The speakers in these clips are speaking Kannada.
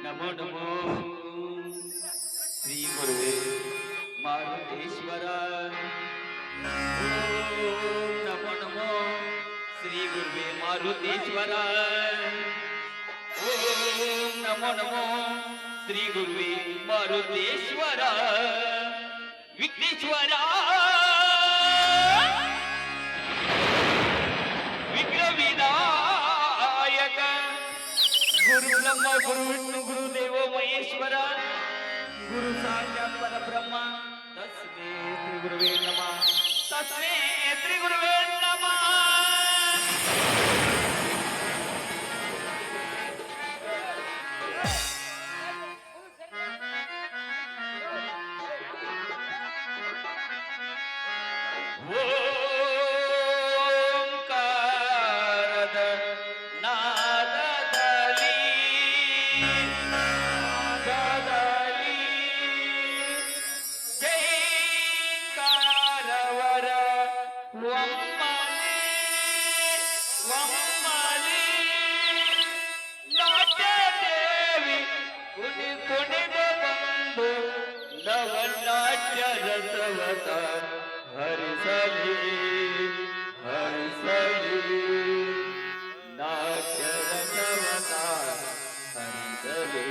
नमो नमो श्री गुरुवे मारुतेश्वरा. ओम नमो नमो श्री गुरुवे मारुतेश्वरा. ओम नमो नमो श्री गुरुवे मारुतेश्वरा. विघ्नेश्वरा विघ्न विनायक गुरु ब्रह्मा गुरु विष्णु गुरु देव महेश्वरा. गुरु साक्षात परब्रह्मा तस्मै श्री गुरुवे नमः. तस्मै श्री गुरुवे नमः. हरिसली हरिसली नाट्य रसवता हरिसली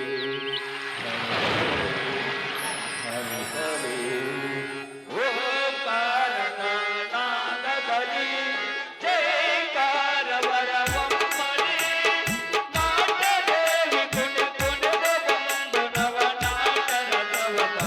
हरिसली ओंकार नादली जयकार वरवंबली नाट्य देवी कुंड कुंड बंधु नव नाट्य रसवता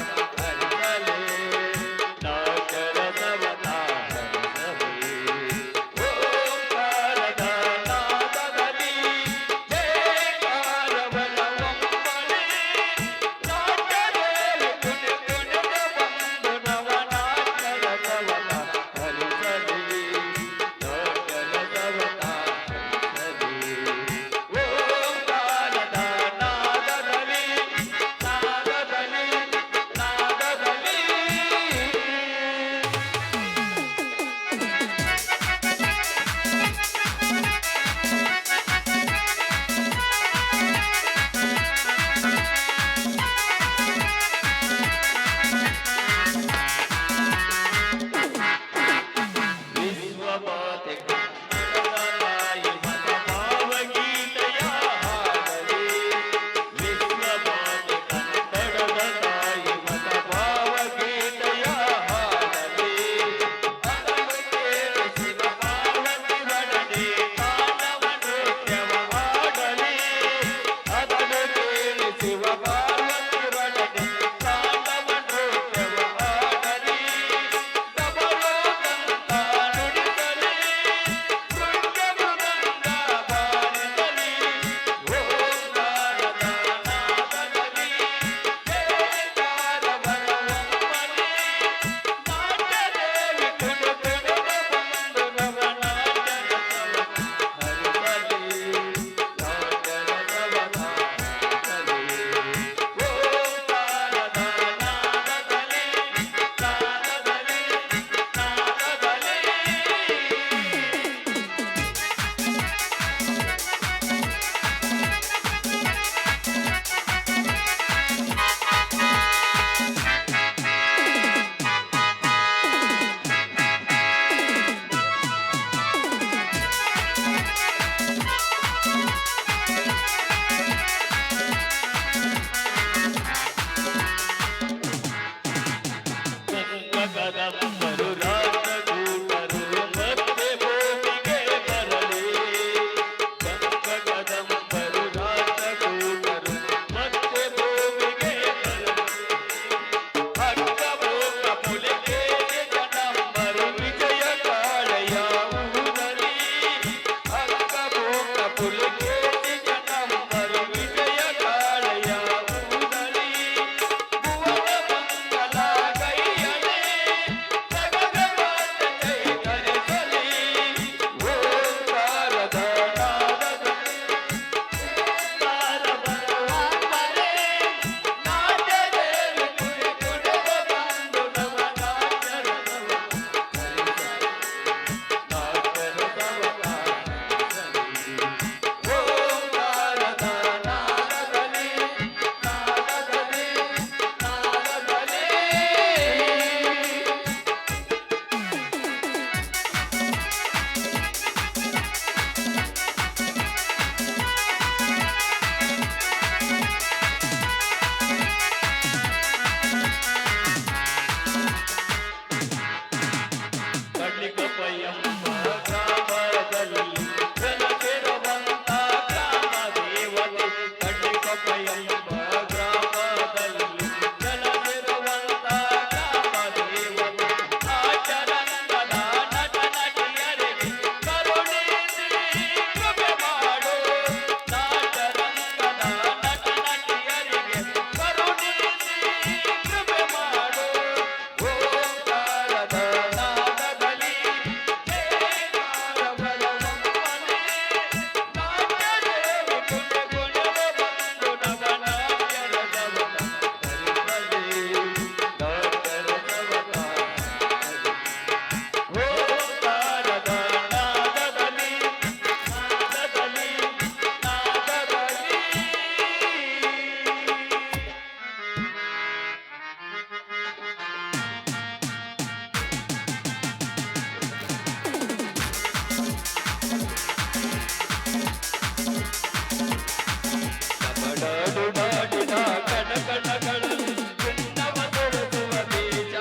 ಕಡುನಾಡಿನ ಕಣಕಣಗಳಲ್ಲಿ ಚಿನ್ನವ ತೊಳೆಸುವ ಬೀಜ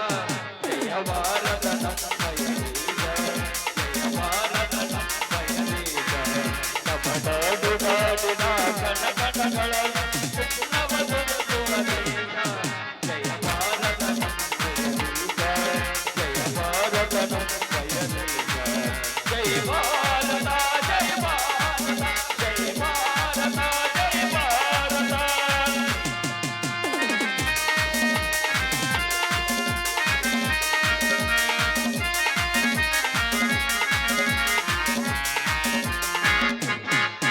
ಜಯ ಭಾರತ ನಮ್ಮಯ ಬೀಜ ಜಯ ಭಾರತ ನಮ್ಮಯ ಬೀಜ ನಮ್ಮ ನಾಡುನಾಡಿನ ಕಣಕಣಗಳಲ್ಲಿ ಚಿನ್ನವ ತೊಳೆಸುವ ಬೀಜ ಜಯ ಭಾರತ ನಮ್ಮಯ ಬೀಜ ಜಯ ಭಾರತ ನಮ್ಮಯ ಬೀಜ ಜಯ ಭಾರತ ಜಯ ಭಾರತ ಜಯ ಭಾರತ ಜಯ ಭಾರತ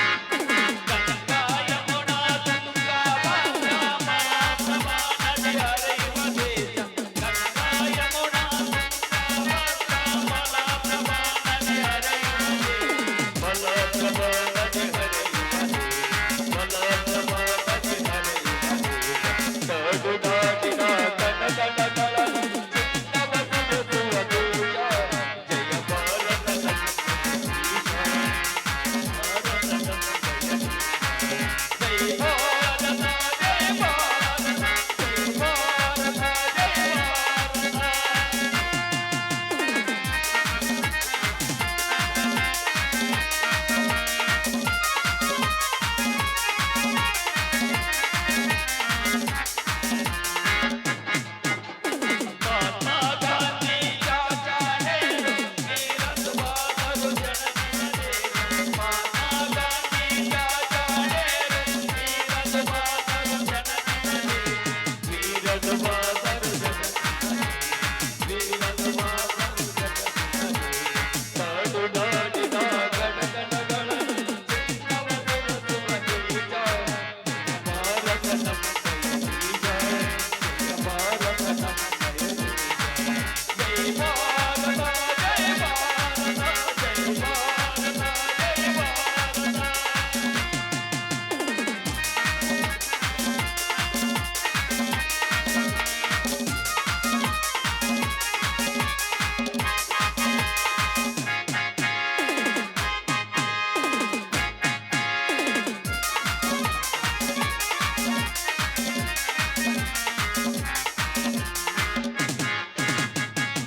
ಗಂಗಾ ಯಮುನಾ ತುಂಗಾ ಭದ್ರಾ ಮಲಪ್ರಭಾ ನದಿ ಹರಿಯುವ ದೇಶ ಗಂಗಾ ಯಮುನಾ ತುಂಗಾ ಭದ್ರಾ ಮಲಪ್ರಭಾ ನದಿ ಹರಿಯುವ ದೇಶ ಮಲಪ್ರಭಾ ನದಿ ಹರಿಯುವ ದೇಶ ಮಲಪ್ರಭಾ ನದಿ ಹರಿಯುವ ದೇಶ ಕಡುನಾಡಿನ ಕಣಕಣಗಳಲ್ಲಿ ಚಿನ್ನವ ತುಳುಕುವ ದೇಶ ಜಯ ಭಾರತ ನಮ್ಮ ದೇಶ ಜೈ ಭಾರತ ಜೈ ಭಾರತ ಜೈ ಭಾರತ ಜೈ ಭಾರತ महात्मा गांधी चाचा नेहरू वीर सुभाष जननी महात्मा गांधी चाचा नेहरू वीर सुभाष जननी वीर सुभाष जननी वीर सुभाष जननी ಕಡುನಾಡಿನ ಕಣಕಣಗಳಲ್ಲಿ ಚಿನ್ನವ ತೊಳೆಸುವ ಬೀಜ ಭಾರತ ನಮ್ಮಯ ಬೀಜ ಜಯ ಭಾರತ ನಮ್ಮಯ ಬೀಜ ಜೈ ಭಾರತ ಜೈ ಭಾರತ ಜೈ ಭಾರತ ಜೈ ಭಾರತ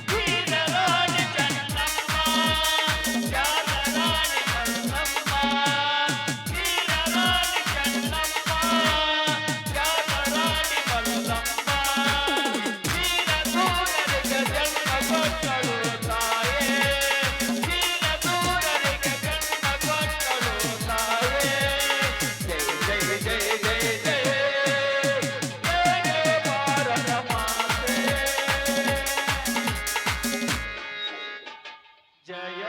ವೀರರಾಣಿ ಚೆನ್ನಮ್ಮ ತ್ಯಾಗರಾಣಿ ಮಲ್ಲಮ್ಮ ವೀರರಾಣಿ ಚೆನ್ನಮ್ಮ ತ್ಯಾಗರಾಣಿ ಮಲ್ಲಮ್ಮ ವೀರಸೂರರಿಗೆ ಜನ್ಮ ಕೊಟ್ಟಳು ತಾಯೇ ವೀರಸೂರರಿಗೆ ಜನ್ಮ ಕೊಟ್ಟಳು ತಾಯೇ ಜೈ ಜೈ ಜೈ ಜೈ ಜೈ ಜಯ ಜಯ ಭಾರತ ಮಾತೆ ಜಯ